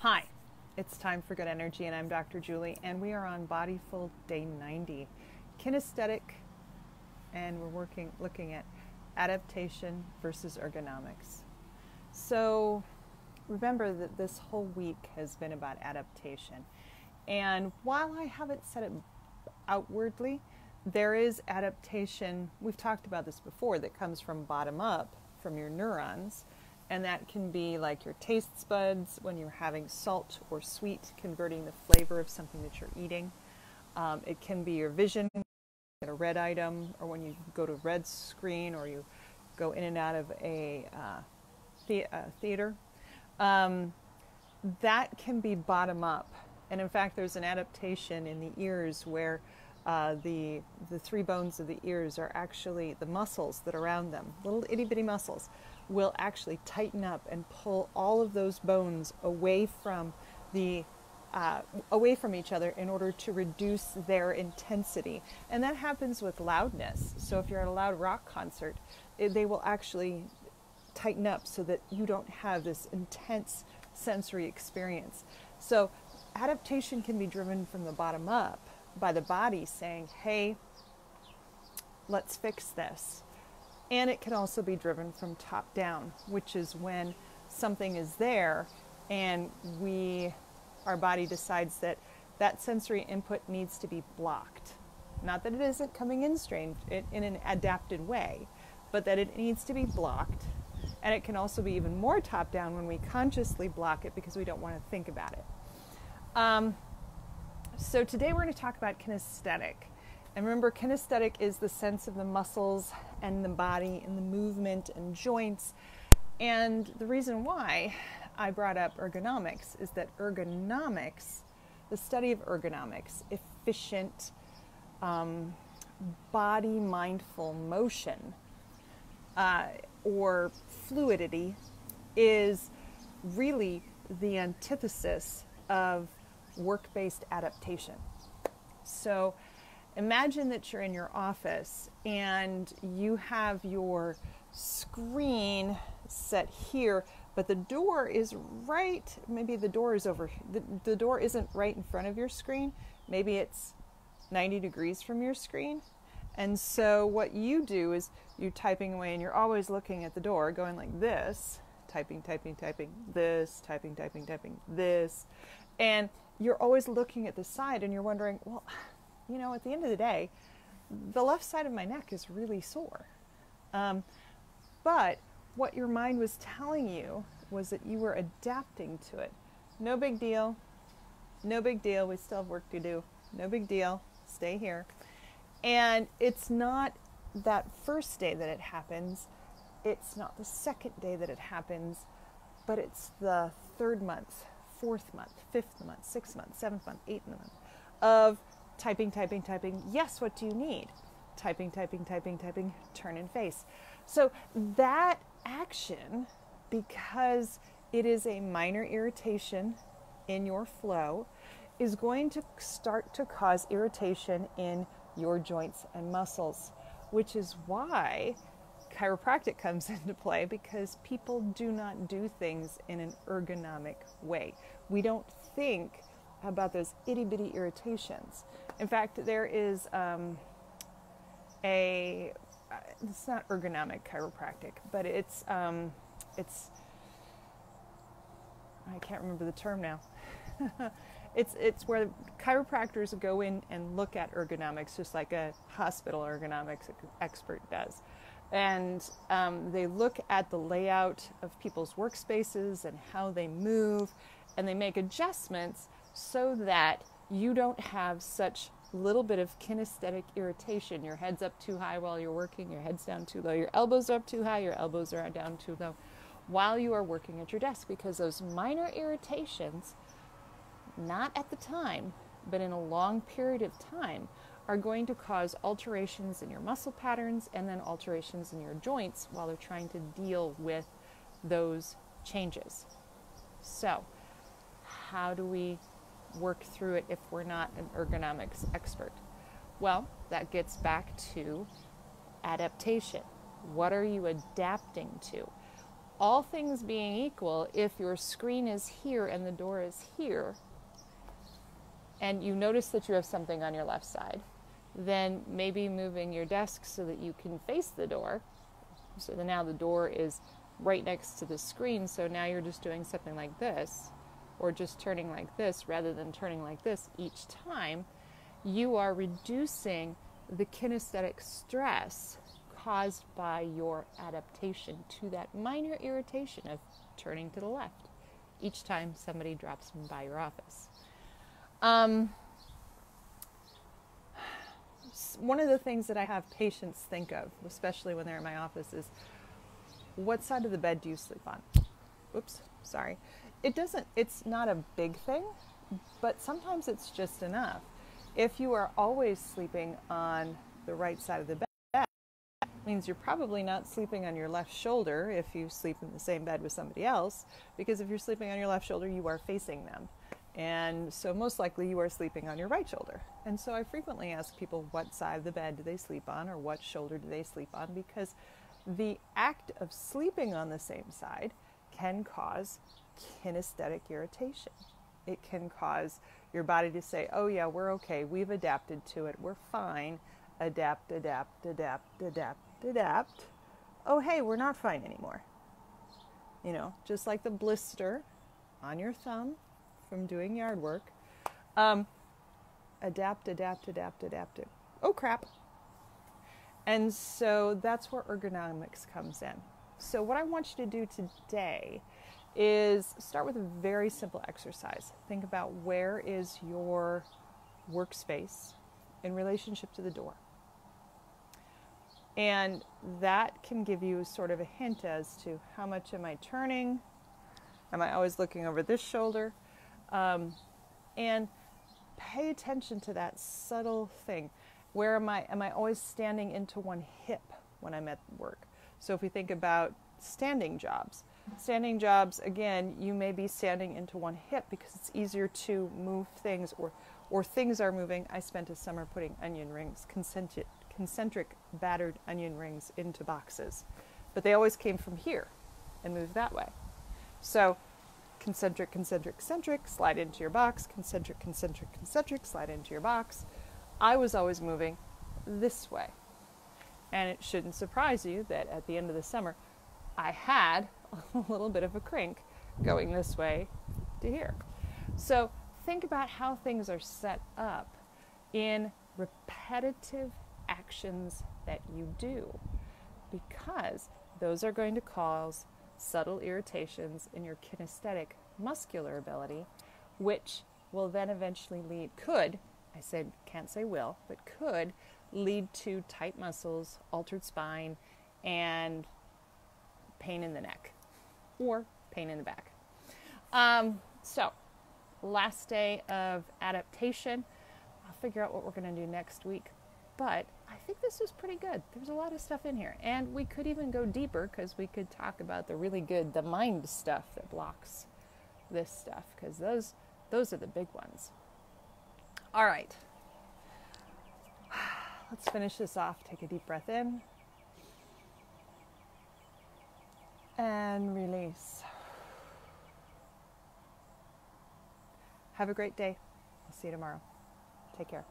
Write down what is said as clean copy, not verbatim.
Hi, it's time for good energy, and I'm Dr. Julie, and we are on Bodyful Day 90, Kinesthetic, and we're looking at adaptation versus ergonomics. So remember that this whole week has been about adaptation, and while I haven't said it outwardly, there is adaptation. We've talked about this before, that comes from bottom up, from your neurons. And that can be like your taste buds when you're having salt or sweet, converting the flavor of something that you're eating. It can be your vision at a red item, or when you go to a red screen, or you go in and out of a theater. That can be bottom up. And in fact, there's an adaptation in the ears where the three bones of the ears are actually the muscles that are around them, little itty bitty muscles, will actually tighten up and pull all of those bones away from each other in order to reduce their intensity. And that happens with loudness. So if you're at a loud rock concert, they will actually tighten up so that you don't have this intense sensory experience. So adaptation can be driven from the bottom up by the body saying, hey, let's fix this. And it can also be driven from top down, which is when something is there and our body decides that that sensory input needs to be blocked. Not that it isn't coming in in an adapted way, but that it needs to be blocked. And it can also be even more top down when we consciously block it because we don't want to think about it. So today we're going to talk about kinesthetic. And remember, kinesthetic is the sense of the muscles and the body and the movement and joints. And the reason why I brought up ergonomics is that ergonomics, the study of ergonomics, efficient, body mindful motion, or fluidity, is really the antithesis of work-based adaptation. So imagine that you're in your office and you have your screen set here, but the door is maybe the door is over, the door isn't right in front of your screen. Maybe it's 90 degrees from your screen. And so what you do is you're typing away and you're always looking at the door, going like this, typing, this, typing, this. And you're always looking at the side and you're wondering, well, at the end of the day, the left side of my neck is really sore. But what your mind was telling you was that you were adapting to it. No big deal. No big deal. We still have work to do. No big deal. Stay here. And it's not that first day that it happens. It's not the second day that it happens, but it's the third month, fourth month, fifth month, sixth month, seventh month, eighth month of typing. Yes, what do you need? Typing, turn and face. So that action, because it is a minor irritation in your flow, is going to start to cause irritation in your joints and muscles, which is why chiropractic comes into play, because people do not do things in an ergonomic way. We don't think about those itty bitty irritations. In fact, there is it's not ergonomic chiropractic, but it's I can't remember the term now. It's where chiropractors go in and look at ergonomics, just like a hospital ergonomics expert does. And they look at the layout of people's workspaces and how they move, and they make adjustments so that you don't have such little bit of kinesthetic irritation. Your head's up too high while you're working, your head's down too low, your elbows are up too high, your elbows are down too low while you are working at your desk, because those minor irritations, not at the time, but in a long period of time, are going to cause alterations in your muscle patterns and then alterations in your joints while they're trying to deal with those changes. So, how do we work through it if we're not an ergonomics expert? Well, that gets back to adaptation. What are you adapting to? all things being equal, if your screen is here and the door is here, and you notice that you have something on your left side, then maybe moving your desk so that you can face the door. So that now the door is right next to the screen, so now you're just doing something like this, or just turning like this rather than turning like this each time. You are reducing the kinesthetic stress caused by your adaptation to that minor irritation of turning to the left each time somebody drops by your office. One of the things that I have patients think of, especially when they're in my office, is what side of the bed do you sleep on? Oops, sorry. It's not a big thing, but sometimes it's just enough. If you are always sleeping on the right side of the bed, it means you're probably not sleeping on your left shoulder if you sleep in the same bed with somebody else, because if you're sleeping on your left shoulder, you are facing them. And so most likely you are sleeping on your right shoulder. And so I frequently ask people what side of the bed do they sleep on, or what shoulder do they sleep on, because the act of sleeping on the same side can cause kinesthetic irritation. It can cause your body to say, oh yeah, we're okay, we've adapted to it, we're fine. Adapt, adapt, adapt, adapt, adapt. Oh hey, we're not fine anymore. You know, just like the blister on your thumb from doing yard work. Adapt, adapt, adapt, adapt. Oh crap. And so that's where ergonomics comes in. So what I want you to do today is start with a very simple exercise. Think about where is your workspace in relationship to the door. And that can give you sort of a hint as to how much am I turning? Am I always looking over this shoulder? And pay attention to that subtle thing. Where am I always standing into one hip when I'm at work? So if we think about standing jobs, again, you may be standing into one hip because it's easier to move things, or things are moving. I spent a summer putting onion rings, concentric battered onion rings into boxes, but they always came from here and moved that way. So concentric, concentric, concentric, slide into your box, concentric, concentric, concentric, slide into your box. I was always moving this way. And it shouldn't surprise you that at the end of the summer, I had a little bit of a crink going this way to here. So think about how things are set up in repetitive actions that you do, because those are going to cause subtle irritations in your kinesthetic muscular ability, which will then eventually can't say will, but could lead to tight muscles, altered spine, and pain in the neck or pain in the back. So last day of adaptation. I'll figure out what we're going to do next week, but I think this was pretty good. There's a lot of stuff in here, and we could even go deeper because we could talk about the mind stuff that blocks this stuff, because those are the big ones. All right. Let's finish this off. Take a deep breath in and release. Have a great day. I'll see you tomorrow. Take care.